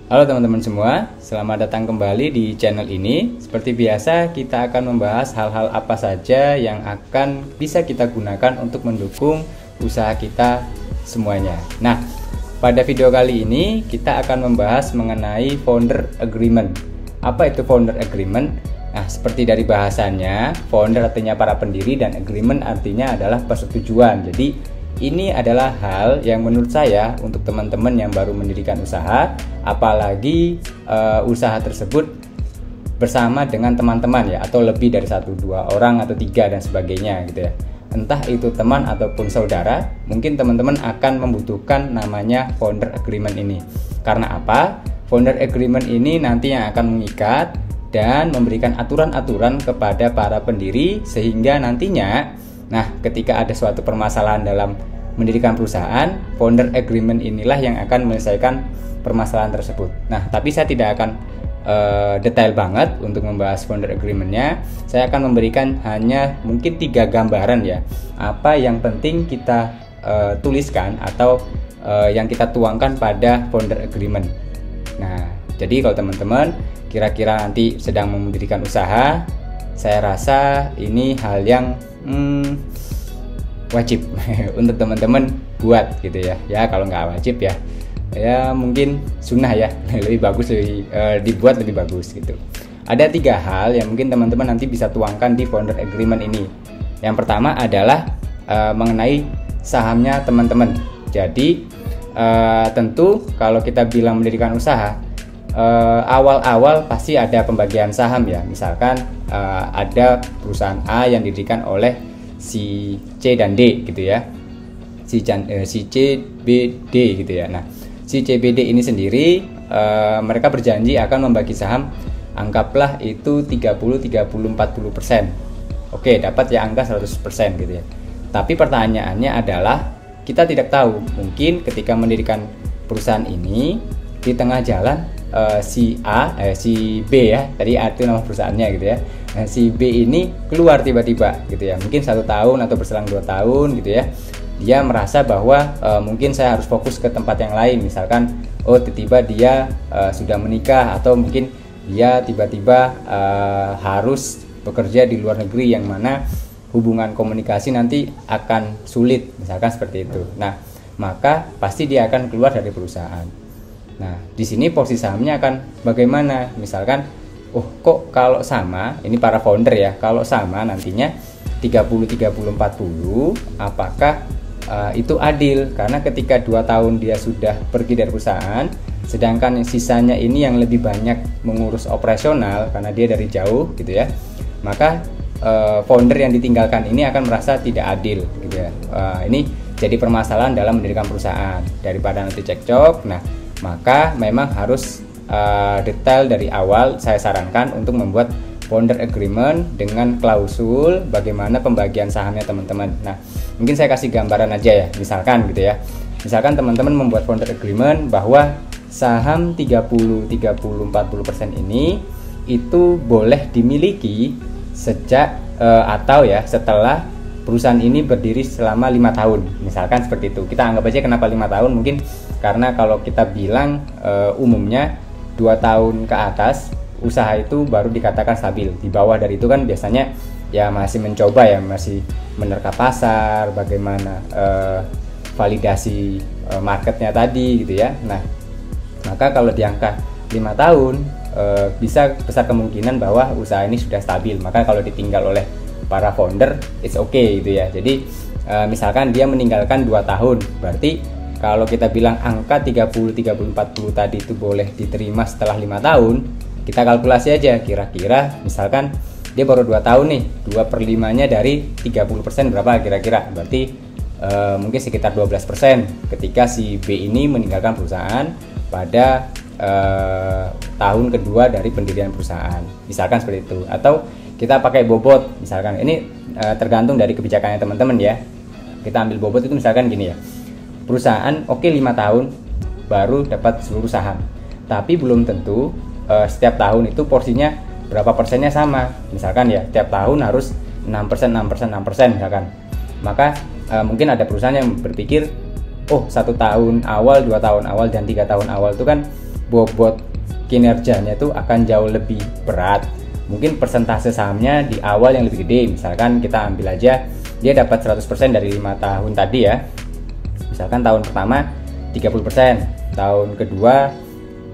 Halo teman-teman semua, selamat datang kembali di channel ini. Seperti biasa, kita akan membahas hal-hal apa saja yang akan bisa kita gunakan untuk mendukung usaha kita semuanya. Nah, pada video kali ini kita akan membahas mengenai founder agreement. Apa itu founder agreement? Nah, seperti dari bahasanya, founder artinya para pendiri dan agreement artinya adalah persetujuan. Jadi ini adalah hal yang menurut saya untuk teman-teman yang baru mendirikan usaha, apalagi usaha tersebut bersama dengan teman-teman ya, atau lebih dari 1-2 orang atau 3 dan sebagainya gitu ya. Entah itu teman ataupun saudara, mungkin teman-teman akan membutuhkan namanya founder agreement ini. Karena apa? Founder agreement ini nanti yang akan mengikat dan memberikan aturan-aturan kepada para pendiri, sehingga nantinya ketika ada suatu permasalahan dalam mendirikan perusahaan, founder agreement inilah yang akan menyelesaikan permasalahan tersebut. Nah, tapi saya tidak akan detail banget untuk membahas founder agreementnya. Saya akan memberikan hanya mungkin 3 gambaran ya, apa yang penting kita tuliskan atau yang kita tuangkan pada founder agreement. Nah, jadi kalau teman-teman kira-kira nanti sedang mendirikan usaha, saya rasa ini hal yang wajib untuk teman-teman buat gitu ya. Ya kalau nggak wajib ya mungkin sunnah ya, lebih bagus dibuat lebih bagus gitu. Ada 3 hal yang mungkin teman-teman nanti bisa tuangkan di founder agreement ini. Yang pertama adalah mengenai sahamnya teman-teman. Jadi tentu kalau kita bilang mendirikan usaha, awal-awal pasti ada pembagian saham ya. Misalkan ada perusahaan A yang didirikan oleh si C dan D gitu ya, si C, B, D gitu ya. Nah, si C, B, D ini sendiri mereka berjanji akan membagi saham, anggaplah itu 30-40%. Oke, dapat ya angka 100% gitu ya. Tapi pertanyaannya adalah kita tidak tahu, mungkin ketika mendirikan perusahaan ini di tengah jalan si B ya, tadi A itu nama perusahaannya gitu ya. Nah, si B ini keluar tiba-tiba gitu ya, mungkin 1 tahun atau berselang 2 tahun gitu ya. Dia merasa bahwa mungkin saya harus fokus ke tempat yang lain, misalkan tiba-tiba dia sudah menikah, atau mungkin dia tiba-tiba harus bekerja di luar negeri yang mana hubungan komunikasi nanti akan sulit, misalkan seperti itu. Nah, maka pasti dia akan keluar dari perusahaan. Nah, di sini posisi sahamnya akan bagaimana? Misalkan, kok kalau sama, ini para founder ya, kalau sama nantinya 30-30-40, apakah itu adil? Karena ketika 2 tahun dia sudah pergi dari perusahaan, sedangkan sisanya ini yang lebih banyak mengurus operasional karena dia dari jauh gitu ya, maka founder yang ditinggalkan ini akan merasa tidak adil gitu ya. Ini jadi permasalahan dalam mendirikan perusahaan. Daripada nanti cekcok, maka memang harus detail dari awal. Saya sarankan untuk membuat founder agreement dengan klausul bagaimana pembagian sahamnya teman-teman. Nah, mungkin saya kasih gambaran aja ya, misalkan gitu ya. Misalkan teman-teman membuat founder agreement bahwa saham 30-40% ini itu boleh dimiliki sejak atau ya setelah perusahaan ini berdiri selama 5 tahun, misalkan seperti itu. Kita anggap aja kenapa 5 tahun, mungkin karena kalau kita bilang umumnya 2 tahun ke atas usaha itu baru dikatakan stabil. Di bawah dari itu kan biasanya ya masih mencoba ya, masih menerka pasar, bagaimana validasi marketnya tadi gitu ya. Nah, maka kalau di angka 5 tahun bisa besar kemungkinan bahwa usaha ini sudah stabil. Maka kalau ditinggal oleh para founder, it's okay gitu ya. Jadi misalkan dia meninggalkan 2 tahun, berarti kalau kita bilang angka 30-40 tadi itu boleh diterima setelah 5 tahun, kita kalkulasi aja kira-kira misalkan dia baru 2 tahun nih, 2/5-nya dari 30% berapa kira-kira? Berarti mungkin sekitar 12% ketika si B ini meninggalkan perusahaan pada tahun kedua dari pendirian perusahaan, misalkan seperti itu. Atau kita pakai bobot, misalkan ini tergantung dari kebijakannya teman-teman ya. Kita ambil bobot itu misalkan gini ya, perusahaan 5 tahun baru dapat seluruh saham, tapi belum tentu setiap tahun itu porsinya berapa persennya sama. Misalkan ya tiap tahun harus 6% misalkan. Maka mungkin ada perusahaan yang berpikir 1 tahun awal, 2 tahun awal, dan 3 tahun awal itu kan bobot kinerjanya itu akan jauh lebih berat. Mungkin persentase sahamnya di awal yang lebih gede, misalkan kita ambil aja dia dapat 100% dari 5 tahun tadi ya. Misalkan tahun pertama 30%, tahun kedua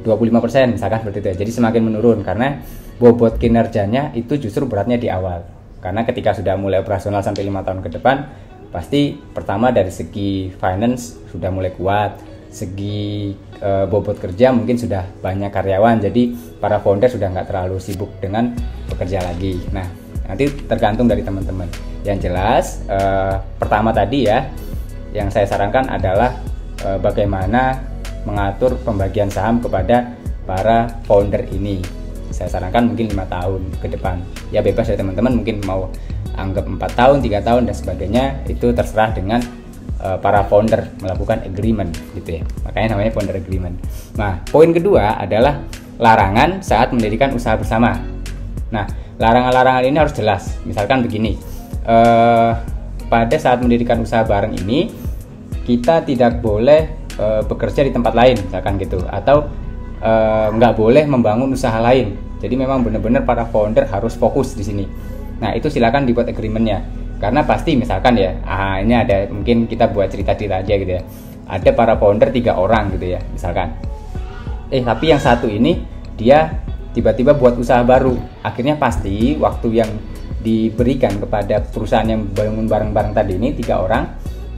25%, misalkan seperti itu ya. Jadi semakin menurun karena bobot kinerjanya itu justru beratnya di awal. Karena ketika sudah mulai operasional sampai 5 tahun ke depan, pasti pertama dari segi finance sudah mulai kuat, segi bobot kerja mungkin sudah banyak karyawan, jadi para founder sudah nggak terlalu sibuk dengan bekerja lagi. Nah, nanti tergantung dari teman-teman. Yang jelas pertama tadi ya, yang saya sarankan adalah bagaimana mengatur pembagian saham kepada para founder ini. Saya sarankan mungkin 5 tahun ke depan. Ya bebas ya teman-teman, mungkin mau anggap 4 tahun, 3 tahun dan sebagainya, itu terserah dengan para founder melakukan agreement gitu ya. Makanya namanya founder agreement. Nah, poin kedua adalah larangan saat mendirikan usaha bersama. Nah, larangan-larangan ini harus jelas. Misalkan begini, pada saat mendirikan usaha bareng ini kita tidak boleh bekerja di tempat lain, misalkan gitu, atau nggak boleh membangun usaha lain. Jadi memang benar-benar para founder harus fokus di sini. Nah, itu silakan dibuat agreementnya. Karena pasti misalkan ya, ini ada, mungkin kita buat cerita-cerita aja gitu ya. Ada para founder 3 orang gitu ya, misalkan. Tapi yang satu ini dia tiba-tiba buat usaha baru. Akhirnya pasti waktu yang diberikan kepada perusahaan yang bangun bareng-bareng tadi ini 3 orang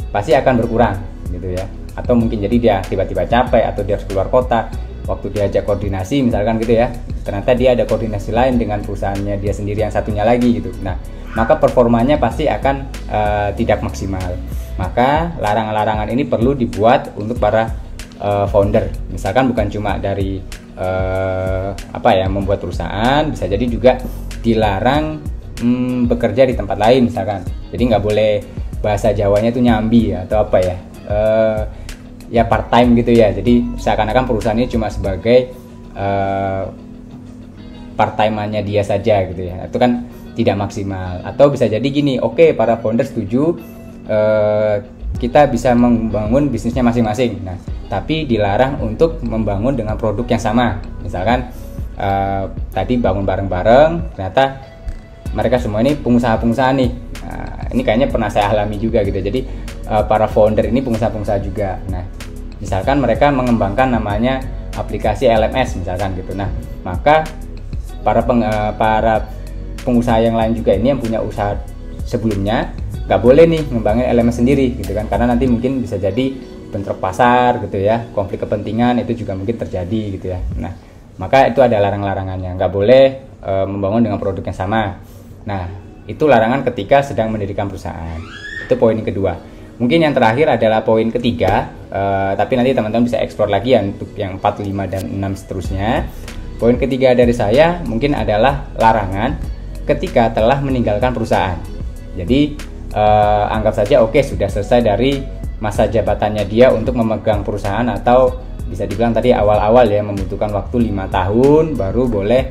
pasti akan berkurang gitu ya. Atau mungkin jadi dia tiba-tiba capek atau dia harus keluar kota. Waktu diajak koordinasi misalkan gitu ya, ternyata dia ada koordinasi lain dengan perusahaannya dia sendiri yang satunya lagi gitu. Nah, maka performanya pasti akan tidak maksimal. Maka larangan-larangan ini perlu dibuat untuk para founder. Misalkan bukan cuma dari membuat perusahaan, bisa jadi juga dilarang bekerja di tempat lain misalkan. Jadi nggak boleh, bahasa Jawanya itu nyambi atau apa ya, ya part time gitu ya. Jadi seakan-akan perusahaan ini cuma sebagai part time-nya dia saja gitu ya. Itu kan tidak maksimal. Atau bisa jadi gini, oke, para founder setuju kita bisa membangun bisnisnya masing-masing. Nah, tapi dilarang untuk membangun dengan produk yang sama. Misalkan tadi bangun bareng-bareng, ternyata mereka semua ini pengusaha-pengusaha nih. Nah, ini kayaknya pernah saya alami juga gitu. Jadi para founder ini pengusaha-pengusaha juga. Nah, misalkan mereka mengembangkan namanya aplikasi LMS misalkan gitu. Nah, maka para pengusaha yang lain juga ini yang punya usaha sebelumnya nggak boleh nih ngembangin LMS sendiri gitu kan, karena nanti mungkin bisa jadi bentrok pasar gitu ya, konflik kepentingan itu juga mungkin terjadi gitu ya. Nah, maka itu ada larang-larangannya, nggak boleh membangun dengan produk yang sama. Nah, itu larangan ketika sedang mendirikan perusahaan. Itu poin yang kedua. Mungkin yang terakhir adalah poin ketiga, tapi nanti teman-teman bisa eksplor lagi ya untuk yang 4, 5, dan 6 seterusnya. Poin ketiga dari saya mungkin adalah larangan ketika telah meninggalkan perusahaan. Jadi anggap saja sudah selesai dari masa jabatannya dia untuk memegang perusahaan, atau bisa dibilang tadi awal-awal ya, membutuhkan waktu 5 tahun baru boleh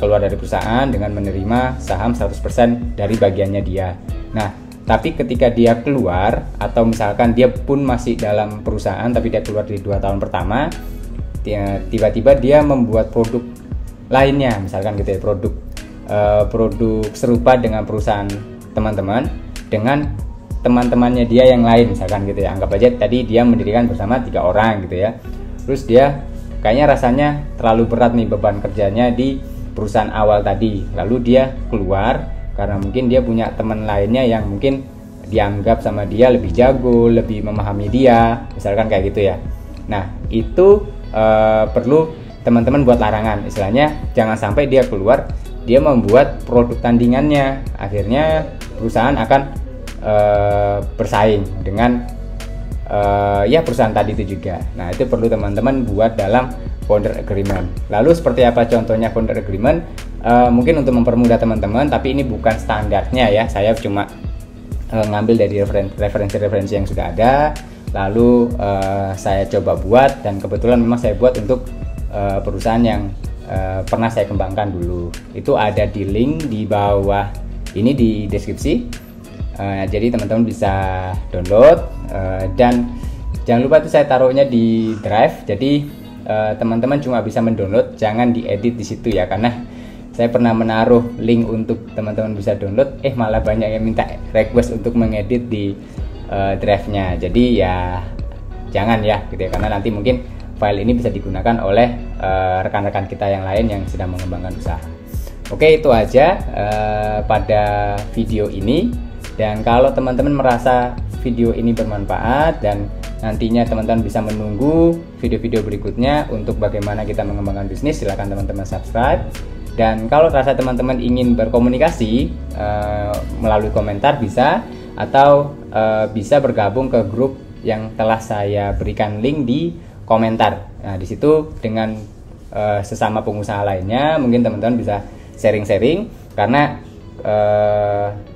keluar dari perusahaan dengan menerima saham 100% dari bagiannya dia. Nah, tapi ketika dia keluar, atau misalkan dia pun masih dalam perusahaan tapi dia keluar di 2 tahun pertama, tiba-tiba dia membuat produk lainnya misalkan gitu ya, produk serupa dengan perusahaan teman-teman, dengan teman-temannya dia yang lain misalkan gitu ya. Anggap aja tadi dia mendirikan bersama 3 orang gitu ya. Terus dia kayaknya rasanya terlalu berat nih beban kerjanya di perusahaan awal tadi, lalu dia keluar karena mungkin dia punya teman lainnya yang mungkin dianggap sama dia lebih jago, lebih memahami dia, misalkan kayak gitu ya. Nah, itu perlu teman-teman buat larangan, istilahnya jangan sampai dia keluar, dia membuat produk tandingannya, akhirnya perusahaan akan bersaing dengan perusahaan tadi itu juga. Nah, itu perlu teman-teman buat dalam founder agreement. Lalu seperti apa contohnya founder agreement? Mungkin untuk mempermudah teman-teman, tapi ini bukan standarnya ya, saya cuma ngambil dari referensi-referensi yang sudah ada, lalu saya coba buat, dan kebetulan memang saya buat untuk perusahaan yang pernah saya kembangkan dulu. Itu ada di link di bawah ini di deskripsi. Jadi teman-teman bisa download, dan jangan lupa itu saya taruhnya di Drive. Jadi teman-teman cuma bisa mendownload, jangan diedit di situ ya, karena saya pernah menaruh link untuk teman-teman bisa download, malah banyak yang minta request untuk mengedit di drive-nya. Jadi ya jangan ya gitu ya, karena nanti mungkin file ini bisa digunakan oleh rekan-rekan kita yang lain yang sedang mengembangkan usaha. Oke, itu aja pada video ini. Dan kalau teman-teman merasa video ini bermanfaat dan nantinya teman-teman bisa menunggu video-video berikutnya untuk bagaimana kita mengembangkan bisnis, silakan teman-teman subscribe. Dan kalau rasa teman-teman ingin berkomunikasi melalui komentar bisa, atau bisa bergabung ke grup yang telah saya berikan link di komentar. Nah, di situ dengan sesama pengusaha lainnya mungkin teman-teman bisa sharing-sharing, karena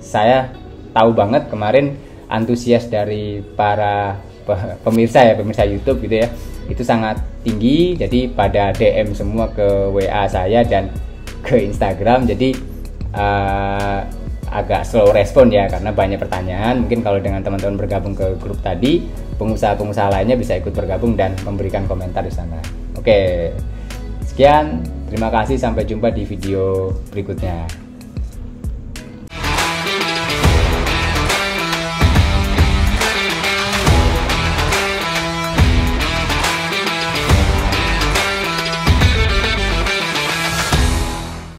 saya tahu banget kemarin antusias dari para pemirsa YouTube gitu ya, itu sangat tinggi. Jadi pada DM semua ke WA saya dan ke Instagram, jadi agak slow respon ya, karena banyak pertanyaan. Mungkin kalau dengan teman-teman bergabung ke grup tadi, pengusaha-pengusaha lainnya bisa ikut bergabung dan memberikan komentar di sana. Oke, sekian, terima kasih, sampai jumpa di video berikutnya.